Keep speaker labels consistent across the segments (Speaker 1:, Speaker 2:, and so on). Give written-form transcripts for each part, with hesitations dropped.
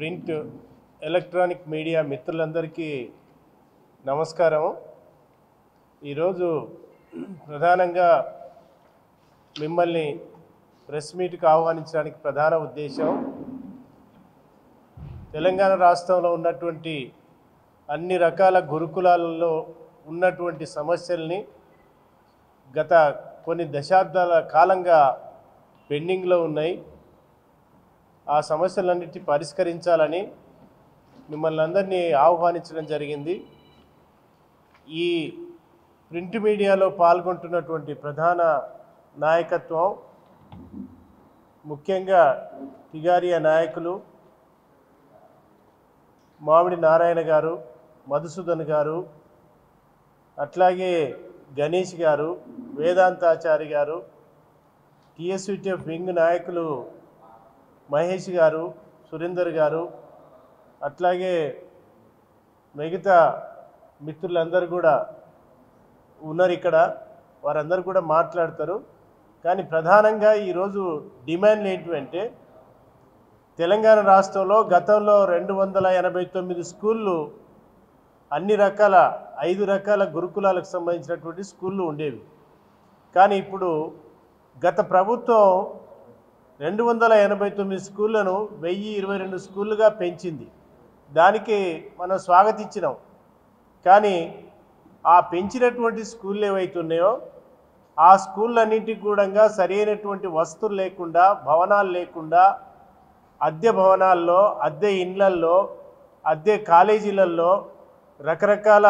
Speaker 1: Print electronic media మిత్రులందరికీ నమస్కారం. ఈరోజు ప్రధానంగా మిమ్మల్ని ప్రెస్ మీట్కి ఆహ్వానించడానికి ప్రధాన ఉద్దేశం తెలంగాణ రాష్ట్రంలో ఉన్నటువంటి అన్ని రకాల గురుకులాలలో ఉన్నటువంటి సమస్యల్ని గత కొన్ని దశాబ్దాల కాలంగా పెండింగ్లో ఉన్నాయి. ఆ సమస్యలన్నిటి పరిష్కరించాలని మిమ్మల్ని అందరినీ ఆహ్వానించడం జరిగింది. ఈ ప్రింట్ మీడియాలో పాల్గొంటున్నటువంటి ప్రధాన నాయకత్వం ముఖ్యంగా టిగారియా నాయకులు మామిడి నారాయణ గారు, మధుసూదన్ గారు, అట్లాగే గణేష్ గారు, వేదాంతాచారి గారు, టీఎస్యూటీఎఫ్ వింగ్ నాయకులు మహేష్ గారు, సురేందర్ గారు, అట్లాగే మిగతా మిత్రులందరూ కూడా ఉన్నారు ఇక్కడ. వారందరూ కూడా మాట్లాడతారు. కానీ ప్రధానంగా ఈరోజు డిమాండ్లు ఏంటంటే తెలంగాణ రాష్ట్రంలో గతంలో 289 స్కూళ్ళు అన్ని రకాల 5 రకాల గురుకులాలకు సంబంధించినటువంటి స్కూళ్ళు ఉండేవి. కానీ ఇప్పుడు గత ప్రభుత్వం 289 స్కూళ్లను 1022 స్కూళ్ళుగా పెంచింది. దానికి మనం స్వాగతించినాం. కానీ ఆ పెంచినటువంటి స్కూళ్ళు ఏవైతున్నాయో ఆ స్కూళ్ళన్నింటికి కూడా సరైనటువంటి వసతులు లేకుండా, భవనాలు లేకుండా, అద్దె భవనాల్లో, అద్దె ఇండ్లల్లో, అద్దె కాలేజీలలో రకరకాల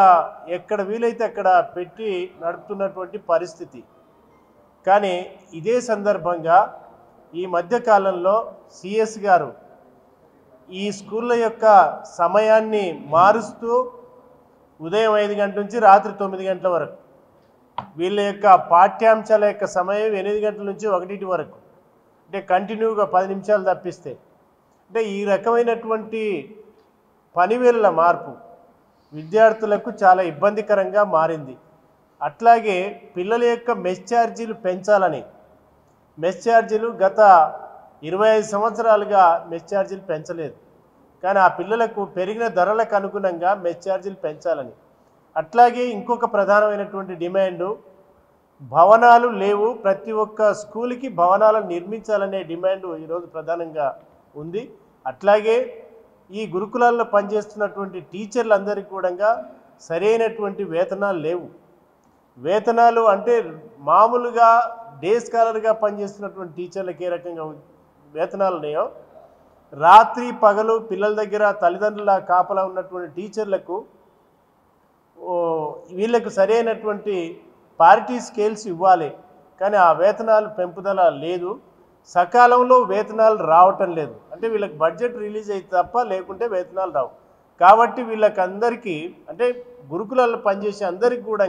Speaker 1: ఎక్కడ వీలైతే అక్కడ పెట్టి నడుపుతున్నటువంటి పరిస్థితి. కానీ ఇదే సందర్భంగా ఈ మధ్యకాలంలో సిఎస్ గారు ఈ స్కూళ్ళ యొక్క సమయాన్ని మారుస్తూ ఉదయం 5 గంటల నుంచి రాత్రి 9 గంటల వరకు, వీళ్ళ యొక్క పాఠ్యాంశాల యొక్క సమయం 8 గంటల నుంచి 1 వరకు, అంటే కంటిన్యూగా 10 నిమిషాలు తప్పిస్తే, అంటే ఈ రకమైనటువంటి పనివేళల మార్పు విద్యార్థులకు చాలా ఇబ్బందికరంగా మారింది. అట్లాగే పిల్లల యొక్క మెస్ ఛార్జీలు పెంచాలని, మెస్ ఛార్జీలు గత 25 సంవత్సరాలుగా మెస్ ఛార్జీలు పెంచలేదు. కానీ ఆ పిల్లలకు పెరిగిన ధరలకు అనుగుణంగా మెస్ ఛార్జీలు పెంచాలని. అట్లాగే ఇంకొక ప్రధానమైనటువంటి డిమాండు భవనాలు లేవు, ప్రతి ఒక్క స్కూల్కి భవనాలను నిర్మించాలనే డిమాండు ఈరోజు ప్రధానంగా ఉంది. అట్లాగే ఈ గురుకులాల్లో పనిచేస్తున్నటువంటి టీచర్లందరికీ కూడా సరైనటువంటి వేతనాలు లేవు. వేతనాలు అంటే మామూలుగా డే స్కాలర్గా పనిచేస్తున్నటువంటి టీచర్లకు ఏ రకంగా వేతనాలు ఉన్నాయో, రాత్రి పగలు పిల్లల దగ్గర తల్లిదండ్రుల కాపలా ఉన్నటువంటి టీచర్లకు వీళ్ళకు సరైనటువంటి పారిటీ స్కేల్స్ ఇవ్వాలి. కానీ ఆ వేతనాలు పెంపుదల లేదు. సకాలంలో వేతనాలు రావటం లేదు. అంటే వీళ్ళకి బడ్జెట్ రిలీజ్ అయితే తప్ప లేకుంటే వేతనాలు రావు. కాబట్టి వీళ్ళకందరికీ, అంటే గురుకులాల్లో పనిచేసే అందరికీ కూడా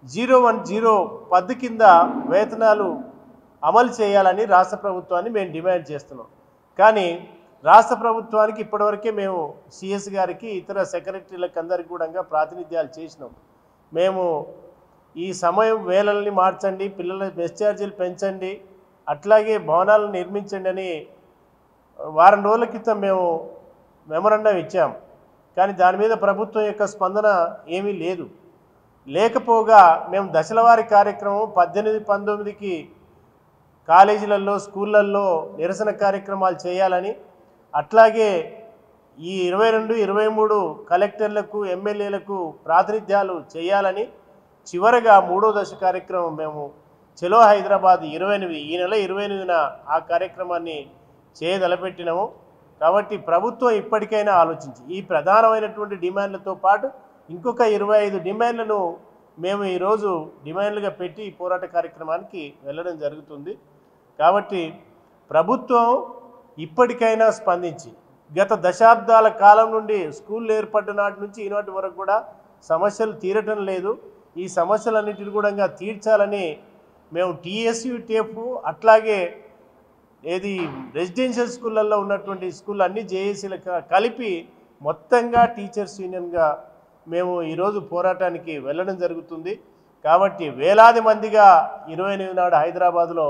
Speaker 1: 010 పద్దు కింద వేతనాలు అమలు చేయాలని రాష్ట్ర ప్రభుత్వాన్ని మేము డిమాండ్ చేస్తున్నాం. కానీ రాష్ట్ర ప్రభుత్వానికి ఇప్పటివరకే మేము సిఎస్ గారికి, ఇతర సెక్రటరీలకు అందరికీ కూడా ప్రాతినిధ్యాలు చేసినాం. మేము ఈ సమయం వేళల్ని మార్చండి, పిల్లల మెస్ ఛార్జీలు పెంచండి, అట్లాగే భవనాలను నిర్మించండి అని వారం రోజుల క్రితం మేము మెమొరండం ఇచ్చాం. కానీ దాని మీద ప్రభుత్వం యొక్క స్పందన ఏమీ లేదు. లేకపోగా మేము దశలవారీ కార్యక్రమం 18, 19కి కాలేజీలలో, స్కూళ్ళల్లో నిరసన కార్యక్రమాలు చేయాలని, అట్లాగే ఈ 22, 23 కలెక్టర్లకు, ఎమ్మెల్యేలకు ప్రాతినిధ్యాలు చేయాలని, చివరగా 3వ దశ కార్యక్రమం మేము చలో హైదరాబాద్ 28, ఈ నెల 28న ఆ కార్యక్రమాన్ని చేయదలపెట్టినాము. కాబట్టి ప్రభుత్వం ఇప్పటికైనా ఆలోచించి ఈ ప్రధానమైనటువంటి డిమాండ్లతో పాటు ఇంకొక 25 డిమాండ్లను మేము ఈరోజు డిమాండ్లుగా పెట్టి ఈ పోరాట కార్యక్రమానికి వెళ్ళడం జరుగుతుంది. కాబట్టి ప్రభుత్వం ఇప్పటికైనా స్పందించి, గత దశాబ్దాల కాలం నుండి స్కూళ్ళు ఏర్పడ్డ నాటి నుంచి ఈనాటి వరకు కూడా సమస్యలు తీరటం లేదు. ఈ సమస్యలన్నింటినీ కూడా తీర్చాలని మేము టీఎస్యూటీఎఫ్, అట్లాగే రెసిడెన్షియల్ స్కూళ్ళల్లో ఉన్నటువంటి స్కూళ్ళు అన్ని జేఏసీలకు కలిపి మొత్తంగా టీచర్స్ యూనియన్గా మేము ఈరోజు పోరాటానికి వెళ్ళడం జరుగుతుంది. కాబట్టి వేలాది మందిగా 28 నాడు హైదరాబాద్లో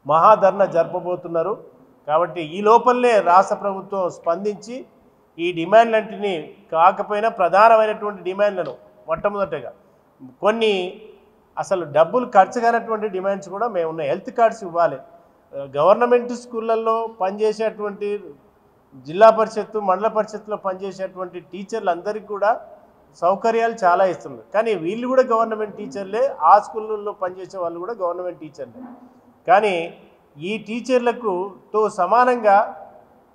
Speaker 1: మహాధర్నా జరపబోతున్నారు. కాబట్టి ఈ లోపలనే రాష్ట్ర ప్రభుత్వం స్పందించి ఈ డిమాండ్లన్నింటినీ కాకపోయినా ప్రధానమైనటువంటి డిమాండ్లను మొట్టమొదటగా కొన్ని అసలు డబ్బులు ఖర్చు కానటువంటి డిమాండ్స్ కూడా మేము ఉన్నాయి. హెల్త్ కార్డ్స్ ఇవ్వాలి. గవర్నమెంట్ స్కూళ్ళల్లో పనిచేసేటువంటి జిల్లా పరిషత్తు మండల పరిషత్తులో పనిచేసేటువంటి టీచర్లందరికీ కూడా సౌకర్యాలు చాలా ఇస్తున్నారు. కానీ వీళ్ళు కూడా గవర్నమెంట్ టీచర్లే, ఆ స్కూళ్ళల్లో పనిచేసే వాళ్ళు కూడా గవర్నమెంట్ టీచర్లే. కానీ ఈ టీచర్లకు తో సమానంగా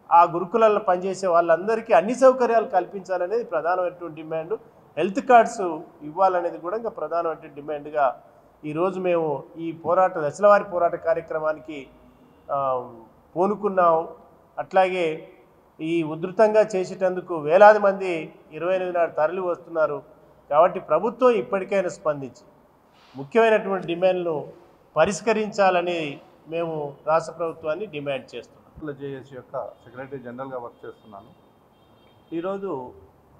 Speaker 1: ఆ గురుకులాల్లో పనిచేసే వాళ్ళందరికీ అన్ని సౌకర్యాలు కల్పించాలనేది ప్రధానమైనటువంటి డిమాండ్. హెల్త్ కార్డ్స్ ఇవ్వాలనేది కూడా ఇంకా ప్రధానమైన డిమాండ్గా ఈరోజు మేము ఈ దశలవారీ పోరాట కార్యక్రమానికి పూనుకున్నాం. అట్లాగే ఈ ఉధృతంగా చేసేటందుకు వేలాది మంది 28 నాడు తరలి వస్తున్నారు. కాబట్టి ప్రభుత్వం ఇప్పటికైనా స్పందించి ముఖ్యమైనటువంటి డిమాండ్లను పరిష్కరించాలని మేము రాష్ట్ర ప్రభుత్వాన్ని డిమాండ్ చేస్తున్నాం.
Speaker 2: జేఏసీ యొక్క సెక్రటరీ జనరల్గా వర్క్ చేస్తున్నాను. ఈరోజు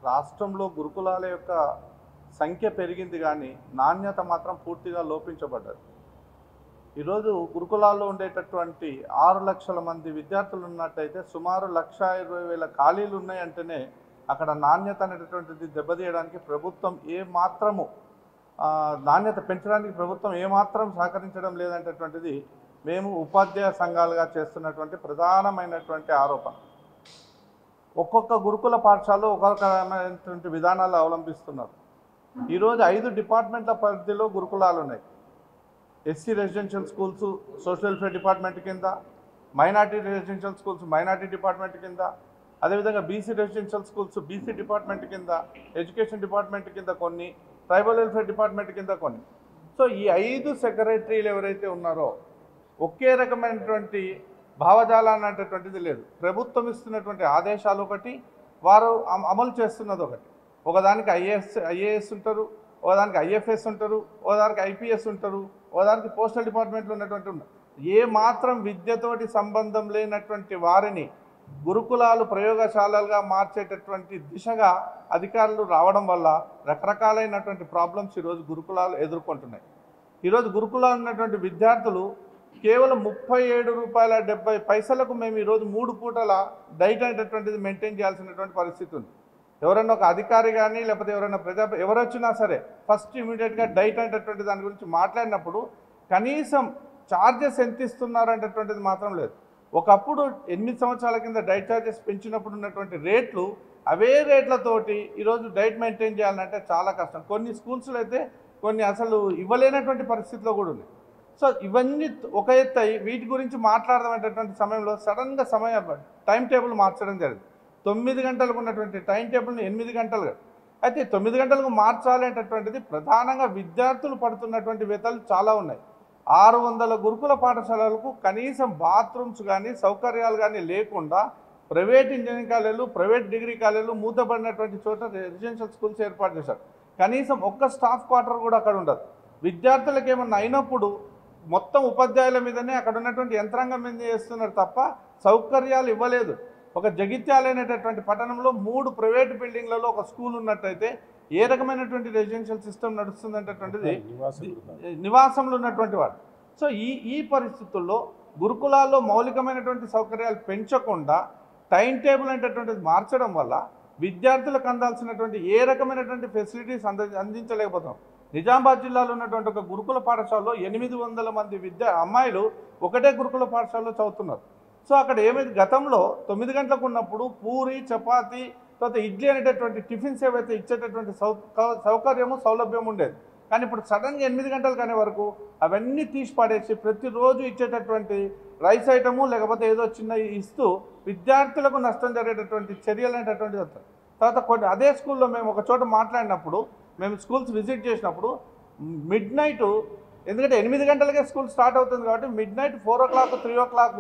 Speaker 2: రాష్ట్రంలో గురుకులాల యొక్క సంఖ్య పెరిగింది కానీ నాణ్యత మాత్రం పూర్తిగా లోపించబడ్డది. ఈరోజు గురుకులాల్లో ఉండేటటువంటి 6 లక్షల మంది విద్యార్థులు ఉన్నట్టయితే సుమారు 1,20,000 ఖాళీలు ఉన్నాయంటేనే అక్కడ నాణ్యత అనేటటువంటిది దెబ్బతీయడానికి ప్రభుత్వం ఏమాత్రము నాణ్యత పెంచడానికి ప్రభుత్వం ఏమాత్రం సహకరించడం లేదంటటువంటిది మేము ఉపాధ్యాయ సంఘాలుగా చేస్తున్నటువంటి ప్రధానమైనటువంటి ఆరోపణ. ఒక్కొక్క గురుకుల పాఠశాలలో ఒక్కొక్కమైనటువంటి విధానాలు అవలంబిస్తున్నారు. ఈరోజు 5 డిపార్ట్మెంట్ల పరిధిలో గురుకులాలు ఉన్నాయి. SC residential schools social welfare department కింద, minority residential schools minority department కింద, అదేవిధంగా BC residential schools BC department కింద, ఎడ్యుకేషన్ డిపార్ట్మెంట్ కింద కొన్ని, ట్రైబల్ వెల్ఫేర్ డిపార్ట్మెంట్ కింద కొన్ని. సో ఈ 5 సెక్రటరీలు ఎవరైతే ఉన్నారో ఒకే రకమైనటువంటి భావజాలాన్ని అనేటటువంటిది లేదు. ప్రభుత్వం ఇస్తున్నటువంటి ఆదేశాలు ఒకటి, వారు అమలు చేస్తున్నది ఒకటి. ఒకదానికి ఐఏఎస్ ఉంటారు, ఒకదానికి ఐఎఫ్ఎస్ ఉంటారు, ఒకదానికి ఐపీఎస్ ఉంటారు, ఒకదానికి పోస్టల్ డిపార్ట్మెంట్లో ఉన్నటువంటి ఉన్నారు. ఏ మాత్రం విద్యతోటి సంబంధం లేనటువంటి వారిని గురుకులాలు ప్రయోగశాలలుగా మార్చేటటువంటి దిశగా అధికారులు రావడం వల్ల రకరకాలైనటువంటి ప్రాబ్లమ్స్ ఈరోజు గురుకులాలు ఎదుర్కొంటున్నాయి. ఈరోజు గురుకులాలు ఉన్నటువంటి విద్యార్థులు కేవలం ₹37.70 మేము ఈరోజు 3 పూటల డైట్ అనేటటువంటిది మెయింటైన్ చేయాల్సినటువంటి పరిస్థితి ఉంది. ఎవరైనా ఒక అధికారి కానీ లేకపోతే ఎవరైనా ఎవరొచ్చినా సరే ఫస్ట్ ఇమీడియట్గా డైట్ అనేటటువంటి దాని గురించి మాట్లాడినప్పుడు కనీసం ఛార్జెస్ ఎంత ఇస్తున్నారు అనేటటువంటిది మాత్రం లేదు. ఒకప్పుడు 8 సంవత్సరాల కింద డైట్ ఛార్జెస్ పెంచినప్పుడు ఉన్నటువంటి రేట్లు అవే రేట్లతోటి ఈరోజు డైట్ మెయింటైన్ చేయాలంటే చాలా కష్టం. కొన్ని స్కూల్స్లో అయితే కొన్ని అసలు ఇవ్వలేనటువంటి పరిస్థితిలో కూడా ఉన్నాయి. సో ఇవన్నీ ఒక ఎత్తు వీటి గురించి మాట్లాడదామనేటటువంటి సమయంలో సడన్గా టైం టేబుల్ మార్చడం జరిగింది. 9 గంటలకు ఉన్నటువంటి టైం టేబుల్ని 8 గంటలుగా, అయితే 9 గంటలకు మార్చాలి అనేటటువంటిది ప్రధానంగా విద్యార్థులు పడుతున్నటువంటి వ్యతలు చాలా ఉన్నాయి. 600 గురుకుల పాఠశాలలకు కనీసం బాత్రూమ్స్ కానీ సౌకర్యాలు కానీ లేకుండా ప్రైవేట్ ఇంజనీరింగ్ కాలేజీలు, ప్రైవేట్ డిగ్రీ కాలేజీలు మూతపడినటువంటి చోట రెసిడెన్షియల్ స్కూల్స్ ఏర్పాటు చేశారు. కనీసం ఒక్క స్టాఫ్ క్వార్టర్ కూడా అక్కడ ఉండదు. విద్యార్థులకు ఏమన్నా అయినప్పుడు మొత్తం ఉపాధ్యాయుల మీదనే అక్కడ ఉన్నటువంటి యంత్రాంగం మీద చేస్తున్నారు తప్ప సౌకర్యాలు ఇవ్వలేదు. ఒక జగిత్యాల అనేటటువంటి పట్టణంలో 3 ప్రైవేట్ బిల్డింగ్లలో ఒక స్కూల్ ఉన్నట్టయితే ఏ రకమైనటువంటి రెసిడెన్షియల్ సిస్టమ్ నడుస్తుందంటటువంటిది నివాసంలో ఉన్నటువంటి వాడు. సో ఈ పరిస్థితుల్లో గురుకులాల్లో మౌలికమైనటువంటి సౌకర్యాలు పెంచకుండా టైం టేబుల్ అనేటటువంటిది మార్చడం వల్ల విద్యార్థులకు అందాల్సినటువంటి ఏ రకమైనటువంటి ఫెసిలిటీస్ అందించలేకపోతాం. నిజామాబాద్ జిల్లాలో ఉన్నటువంటి ఒక గురుకుల పాఠశాలలో 800 మంది అమ్మాయిలు ఒకటే గురుకుల పాఠశాలలో చదువుతున్నారు. సో అక్కడ ఏమైంది, గతంలో 9 గంటలకు ఉన్నప్పుడు పూరి, చపాతి, తర్వాత ఇడ్లీ అనేటటువంటి టిఫిన్స్ ఏవైతే ఇచ్చేటటువంటి సౌకర్యము సౌలభ్యం ఉండేది. కానీ ఇప్పుడు సడన్గా 8 గంటలు కానీ వరకు అవన్నీ తీసి పడేసి ప్రతిరోజు ఇచ్చేటటువంటి రైస్ ఐటము లేకపోతే ఏదో చిన్న ఇస్తూ విద్యార్థులకు నష్టం జరిగేటటువంటి చర్యలు అనేటటువంటి వస్తాయి. తర్వాత కొన్ని అదే స్కూల్లో మేము ఒక చోట మాట్లాడినప్పుడు, మేము స్కూల్స్ విజిట్ చేసినప్పుడు మిడ్ నైట్, ఎందుకంటే 8 గంటలకే స్కూల్ స్టార్ట్ అవుతుంది కాబట్టి మిడ్ నైట్ 4 o'clock 3 o'clock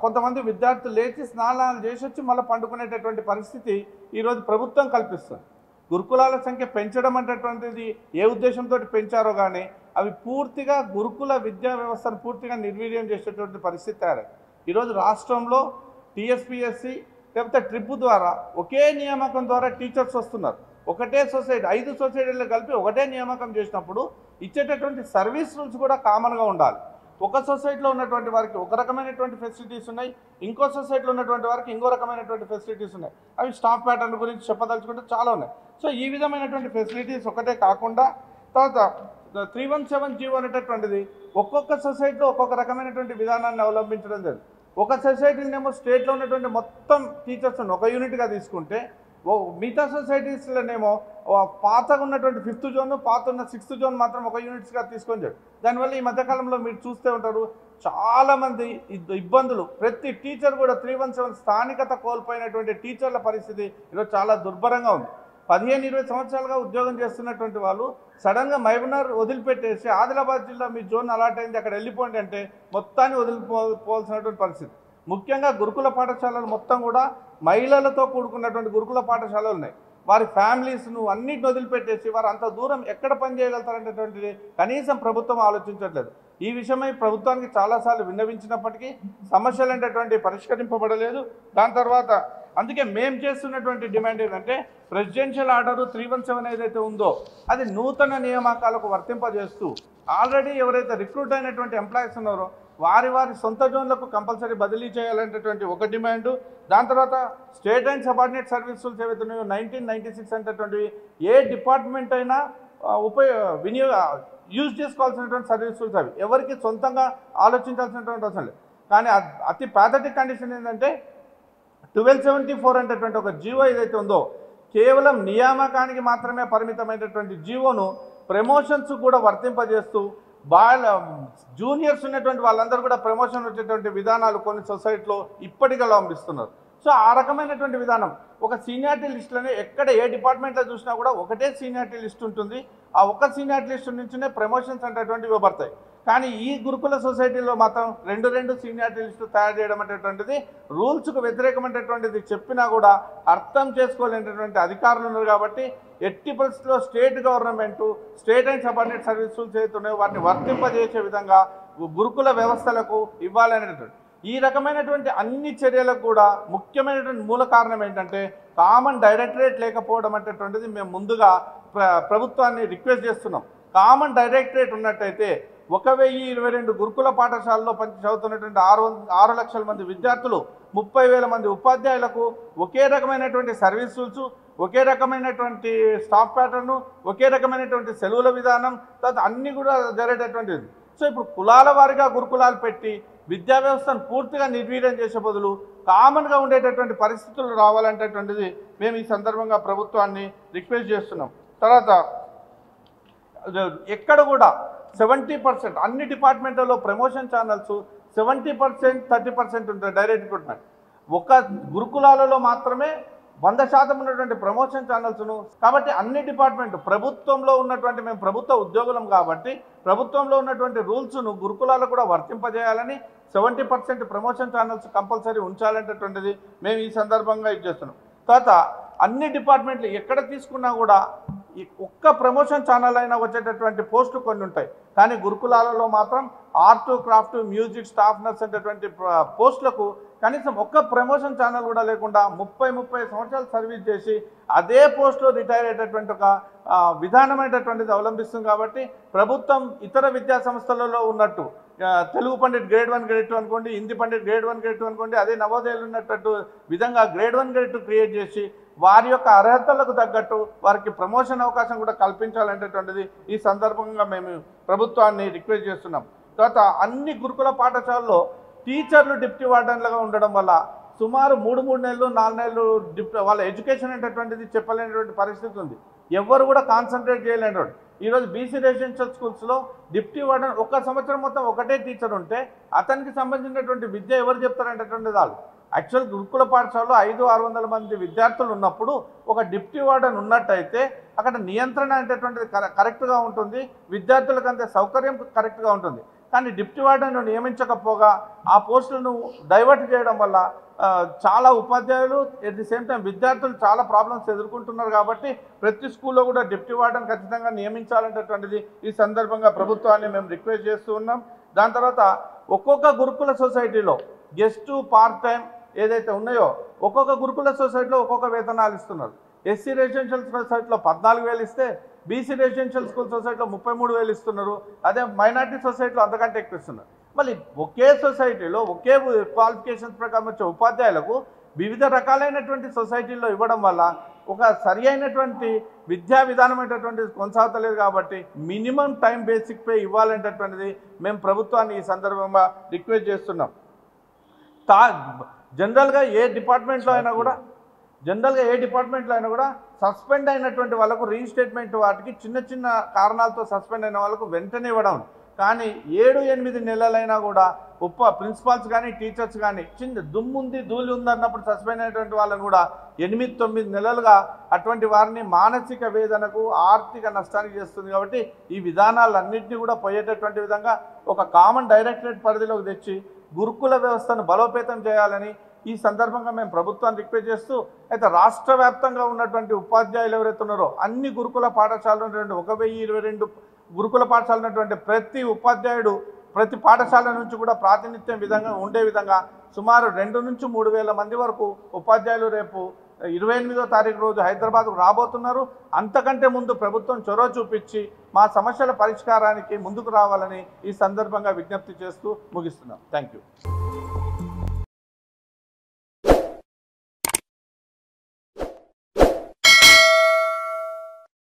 Speaker 2: కొంతమంది విద్యార్థులు లేచి స్నానాలు చేసి వచ్చి మళ్ళీ పండుకునేటటువంటి పరిస్థితి ఈరోజు ప్రభుత్వం కల్పిస్తుంది. గురుకులాల సంఖ్య పెంచడం అనేటటువంటిది ఏ ఉద్దేశంతో పెంచారో కానీ అవి పూర్తిగా గురుకుల విద్యా వ్యవస్థను పూర్తిగా నిర్వీర్యం చేసేటువంటి పరిస్థితి తయారైంది. ఈరోజు రాష్ట్రంలో టీఎస్పీఎస్సీ లేకపోతే ట్రిప్ ద్వారా ఒకే నియామకం ద్వారా టీచర్స్ వస్తున్నారు. ఒకటే సొసైటీ 5 సొసైటీలు కలిపి ఒకటే నియామకం చేసినప్పుడు ఇచ్చేటటువంటి సర్వీస్ రూల్స్ కూడా కామన్గా ఉండాలి. ఒక సొసైటీలో ఉన్నటువంటి వారికి ఒక రకమైనటువంటి ఫెసిలిటీస్ ఉన్నాయి, ఇంకో సొసైటీలో ఉన్నటువంటి వారికి ఇంకో రకమైనటువంటి ఫెసిలిటీస్ ఉన్నాయి. అవి స్టాఫ్ ప్యాటర్న్ గురించి చెప్పదలుచుకుంటే చాలా ఉన్నాయి. సో ఈ విధమైనటువంటి ఫెసిలిటీస్ ఒకటే కాకుండా తర్వాత 317 జీవో అనేటటువంటిది ఒక్కొక్క సొసైటీలో ఒక్కొక్క రకమైనటువంటి విధానాన్ని అవలంబించడం జరిగింది. ఒక సొసైటీనేమో స్టేట్లో ఉన్నటువంటి మొత్తం టీచర్స్ని ఒక యూనిట్గా తీసుకుంటే మిగతా సొసైటీస్లోనేమో పాతగా ఉన్నటువంటి 5th జోన్, పాత ఉన్న 6th జోన్ మాత్రం ఒక యూనిట్స్గా తీసుకొని చెప్పారు. దానివల్ల ఈ మధ్యకాలంలో మీరు చూస్తూ ఉంటారు చాలామంది ఇబ్బందులు. ప్రతి టీచర్ కూడా 317 స్థానికత కోల్పోయినటువంటి టీచర్ల పరిస్థితి ఈరోజు చాలా దుర్భరంగా ఉంది. 15-20 సంవత్సరాలుగా ఉద్యోగం చేస్తున్నటువంటి వాళ్ళు సడన్గా మహబూబ్నగర్ వదిలిపెట్టేసి ఆదిలాబాద్ జిల్లా మీ జోన్ అలాట్ అయింది అక్కడ వెళ్ళిపోండి అంటే మొత్తాన్ని వదిలిపోవాల్సినటువంటి పరిస్థితి. ముఖ్యంగా గురుకుల పాఠశాలలు మొత్తం కూడా మహిళలతో కూడుకున్నటువంటి గురుకుల పాఠశాలలు ఉన్నాయి. వారి ఫ్యామిలీస్ను అన్నిటిని వదిలిపెట్టేసి వారు అంత దూరం ఎక్కడ పనిచేయగలుగుతారనేటువంటిది కనీసం ప్రభుత్వం ఆలోచించట్లేదు. ఈ విషయమై ప్రభుత్వానికి చాలాసార్లు విన్నవించినప్పటికీ సమస్యలు అనేటువంటి పరిష్కరింపబడలేదు. దాని తర్వాత అందుకే మేము చేస్తున్నటువంటి డిమాండ్ ఏంటంటే ప్రెసిడెన్షియల్ ఆర్డర్ 317 ఏదైతే ఉందో అది నూతన నియామకాలకు వర్తింపజేస్తూ ఆల్రెడీ ఎవరైతే రిక్రూట్ అయినటువంటి ఎంప్లాయీస్ ఉన్నారో వారి సొంత జోన్లకు కంపల్సరీ బదిలీ చేయాలనేటువంటి ఒక డిమాండు. దాని తర్వాత state and subordinate service rules ఏవైతే ఉన్నాయో 1996 అనేటటువంటివి ఏ డిపార్ట్మెంట్ అయినా యూజ్ చేసుకోవాల్సినటువంటి సర్వీస్ రూల్స్ అవి ఎవరికి సొంతంగా ఆలోచించాల్సినటువంటి అవసరం లేదు. కానీ అతి ప్యాథటిక్ కండిషన్ ఏంటంటే 1274 అనేటటువంటి ఒక జీవో ఏదైతే ఉందో కేవలం నియామకానికి మాత్రమే పరిమితమైనటువంటి జీవోను ప్రమోషన్స్ కూడా వర్తింపజేస్తూ జూనియర్స్ ఉన్నటువంటి వాళ్ళందరూ కూడా ప్రమోషన్ వచ్చేటువంటి విధానాలు కొన్ని సొసైటీలో ఇప్పటికీ అవలంబిస్తున్నారు. సో ఆ రకమైనటువంటి విధానం ఒక సీనియారిటీ లిస్టులోనే ఎక్కడ ఏ డిపార్ట్మెంట్లో చూసినా కూడా ఒకటే సీనియారిటీ లిస్ట్ ఉంటుంది. ఆ ఒక్క సీనియారిటీ లిస్టు నుంచినే ప్రమోషన్స్ అనేటువంటివి ఇవ్వబడతాయి. కానీ ఈ గురుకుల సొసైటీలో మాత్రం రెండు సీనియారిటీ లిస్టు తయారు చేయడం అనేటువంటిది రూల్స్కు వ్యతిరేకమైనటువంటిది చెప్పినా కూడా అర్థం చేసుకోలేనటువంటి అధికారులు ఉన్నారు. కాబట్టి ఎట్టి పరిస్థితుల్లో state government state and subordinate service rules ఏవైతున్నాయో వాటిని వర్తింపజేసే విధంగా గురుకుల వ్యవస్థలకు ఇవ్వాలనేటువంటి ఈ రకమైనటువంటి అన్ని చర్యలకు కూడా ముఖ్యమైనటువంటి మూల కారణం ఏంటంటే కామన్ డైరెక్టరేట్ లేకపోవడం అనేటువంటిది మేము ముందుగా ప్రభుత్వాన్ని రిక్వెస్ట్ చేస్తున్నాం. కామన్ డైరెక్టరేట్ ఉన్నట్టయితే 1022 గురుకుల పాఠశాలలో చదువుతున్నటువంటి 6 లక్షల మంది విద్యార్థులు 30,000 మంది ఉపాధ్యాయులకు ఒకే రకమైనటువంటి సర్వీస్ రూల్స్, ఒకే రకమైనటువంటి స్టాఫ్ ప్యాటర్ను, ఒకే రకమైనటువంటి సెలవుల విధానం తర్వాత అన్నీ కూడా జరిగేటటువంటిది. సో ఇప్పుడు కులాల వారిగా గురుకులాలు పెట్టి విద్యా వ్యవస్థను పూర్తిగా నిర్వీర్యం చేసే బదులు కామన్గా ఉండేటటువంటి పరిస్థితులు రావాలంటేటువంటిది మేము ఈ సందర్భంగా ప్రభుత్వాన్ని రిక్వెస్ట్ చేస్తున్నాం. తర్వాత ఎక్కడ కూడా 70% అన్ని డిపార్ట్మెంట్లలో ప్రమోషన్ ఛానల్స్ 70%, 30% ఉంటాయి డైరెక్ట్ రిక్రూట్మెంట్. ఒక గురుకులాలలో మాత్రమే 100% ఉన్నటువంటి ప్రమోషన్ ఛానల్స్ను. కాబట్టి అన్ని డిపార్ట్మెంట్ ప్రభుత్వంలో ఉన్నటువంటి మేము ప్రభుత్వ ఉద్యోగులం కాబట్టి ప్రభుత్వంలో ఉన్నటువంటి రూల్స్ను గురుకులాలకు కూడా వర్తింపజేయాలని 70% ప్రమోషన్ ఛానల్స్ కంపల్సరీ ఉంచాలనేటటువంటిది మేము ఈ సందర్భంగా ఇచ్చేస్తున్నాం. తర్వాత అన్ని డిపార్ట్మెంట్లు ఎక్కడ తీసుకున్నా కూడా ఒక్క ప్రమోషన్ ఛానల్ అయినా వచ్చేటటువంటి పోస్టులు కొన్ని ఉంటాయి. కానీ గురుకులాలలో మాత్రం art, craft, music, staff nurse అనేటటువంటి పోస్టులకు కనీసం ఒక్క ప్రమోషన్ ఛానల్ కూడా లేకుండా 30 సంవత్సరాలు సర్వీస్ చేసి అదే పోస్టులో రిటైర్ అయ్యేటటువంటి ఒక విధానమైనటువంటిది అవలంబిస్తుంది. కాబట్టి ప్రభుత్వం ఇతర విద్యా సంస్థలలో ఉన్నట్టు తెలుగు పండిట్ గ్రేడ్ 1, గ్రేడ్ 2 అనుకోండి, హిందీ పండిట్ గ్రేడ్ 1, గ్రేడ్ 2 అనుకోండి, అదే నవోదయాలు ఉన్నట్టు విధంగా గ్రేడ్ 1, గ్రేడ్ 2 క్రియేట్ చేసి వారి యొక్క అర్హతలకు తగ్గట్టు వారికి ప్రమోషన్ అవకాశం కూడా కల్పించాలనేటటువంటిది ఈ సందర్భంగా మేము ప్రభుత్వాన్ని రిక్వెస్ట్ చేస్తున్నాం. తర్వాత అన్ని గురుకుల పాఠశాలలో టీచర్లు డిప్యూటీ వార్డెన్లుగా ఉండడం వల్ల సుమారు 3 నెలలు 4 నెలలు వాళ్ళ ఎడ్యుకేషన్ అనేటటువంటిది చెప్పలేనటువంటి పరిస్థితి ఉంది. ఎవరు కూడా కాన్సన్ట్రేట్ చేయలేనటువంటి ఈరోజు బీసీ రెసిడెన్షియల్ స్కూల్స్లో డిప్యూటీ వార్డెన్ ఒక సంవత్సరం మొత్తం ఒకటే టీచర్ ఉంటే అతనికి సంబంధించినటువంటి విద్య ఎవరు చెప్తారంటటువంటి వాళ్ళు. యాక్చువల్ గురుకుల పాఠశాలలో 500-600 మంది విద్యార్థులు ఉన్నప్పుడు ఒక డిప్యూటీ వార్డెన్ ఉన్నట్టయితే అక్కడ నియంత్రణ అనేటటువంటిది కరెక్ట్గా ఉంటుంది, విద్యార్థులకు అంతే సౌకర్యం కరెక్ట్గా ఉంటుంది. కానీ డిప్యూటీ వార్డెన్ను నియమించకపోగా ఆ పోస్టులను డైవర్ట్ చేయడం వల్ల చాలా ఉపాధ్యాయులు ఎట్ ది సేమ్ టైం విద్యార్థులు చాలా ప్రాబ్లమ్స్ ఎదుర్కొంటున్నారు. కాబట్టి ప్రతి స్కూల్లో కూడా డిప్యూటీ వార్డెన్ ఖచ్చితంగా నియమించాలనేటటువంటిది ఈ సందర్భంగా ప్రభుత్వాన్ని మేము రిక్వెస్ట్ చేస్తూ ఉన్నాం. దాని తర్వాత ఒక్కొక్క గురుకుల సొసైటీలో గెస్టు, పార్ట్ టైం ఏదైతే ఉన్నాయో ఒక్కొక్క గురుకుల సొసైటీలో ఒక్కొక్క వేతనాలు ఇస్తున్నారు. ఎస్సీ రెసిడెన్షియల్ సొసైటీలో 14,000 ఇస్తే బీసీ రెసిడెన్షియల్ స్కూల్ సొసైటీలో 33,000 ఇస్తున్నారు. అదే మైనార్టీ సొసైటీలో అంతకంటే ఎక్కువ ఇస్తున్నారు. మళ్ళీ ఒకే సొసైటీలో ఒకే క్వాలిఫికేషన్స్ ప్రకారం వచ్చే ఉపాధ్యాయులకు వివిధ రకాలైనటువంటి సొసైటీల్లో ఇవ్వడం వల్ల ఒక సరి అయినటువంటి విద్యా విధానమైనటువంటిది కొనసాగుతలేదు. కాబట్టి మినిమం టైం బేసిక్ పే ఇవ్వాలనేటటువంటిది మేము ప్రభుత్వాన్ని ఈ సందర్భంగా రిక్వెస్ట్ చేస్తున్నాం. జనరల్గా ఏ డిపార్ట్మెంట్లో అయినా కూడా సస్పెండ్ అయినటువంటి వాళ్ళకు రీఇన్స్టేట్మెంట్ వాటికి చిన్న చిన్న కారణాలతో సస్పెండ్ అయిన వాళ్ళకు వెంటనే ఇవ్వడం. కానీ 7-8 నెలలైనా కూడా ప్రిన్సిపాల్స్ కానీ టీచర్స్ కానీ చిన్న దుమ్ముంది ధూళి ఉందన్నప్పుడు సస్పెండ్ అయినటువంటి వాళ్ళని కూడా 8-9 నెలలుగా అటువంటి వారిని మానసిక వేదనకు ఆర్థిక నష్టానికి చేస్తుంది. కాబట్టి ఈ విధానాలన్నింటినీ కూడా పోయేటటువంటి విధంగా ఒక కామన్ డైరెక్టరేట్ పరిధిలోకి తెచ్చి గురుకుల వ్యవస్థను బలోపేతం చేయాలని ఈ సందర్భంగా మేము ప్రభుత్వాన్ని రిక్వెస్ట్ చేస్తూ, అయితే రాష్ట్ర వ్యాప్తంగా ఉన్నటువంటి ఉపాధ్యాయులు ఎవరైతే ఉన్నారో అన్ని గురుకుల పాఠశాలలు ఉన్నటువంటి 1022 గురుకుల పాఠశాల ఉన్నటువంటి ప్రతి ఉపాధ్యాయుడు ప్రతి పాఠశాల నుంచి కూడా ప్రాతినిధ్యం విధంగా ఉండే విధంగా సుమారు 2 నుంచి 3 వేల మంది వరకు ఉపాధ్యాయులు రేపు 28వ తారీఖు రోజు హైదరాబాద్కు రాబోతున్నారు. అంతకంటే ముందు ప్రభుత్వం చొరవ చూపించి మా సమస్యల పరిష్కారానికి ముందుకు రావాలని ఈ సందర్భంగా విజ్ఞప్తి చేస్తూ ముగిస్తున్నాం. Thank you.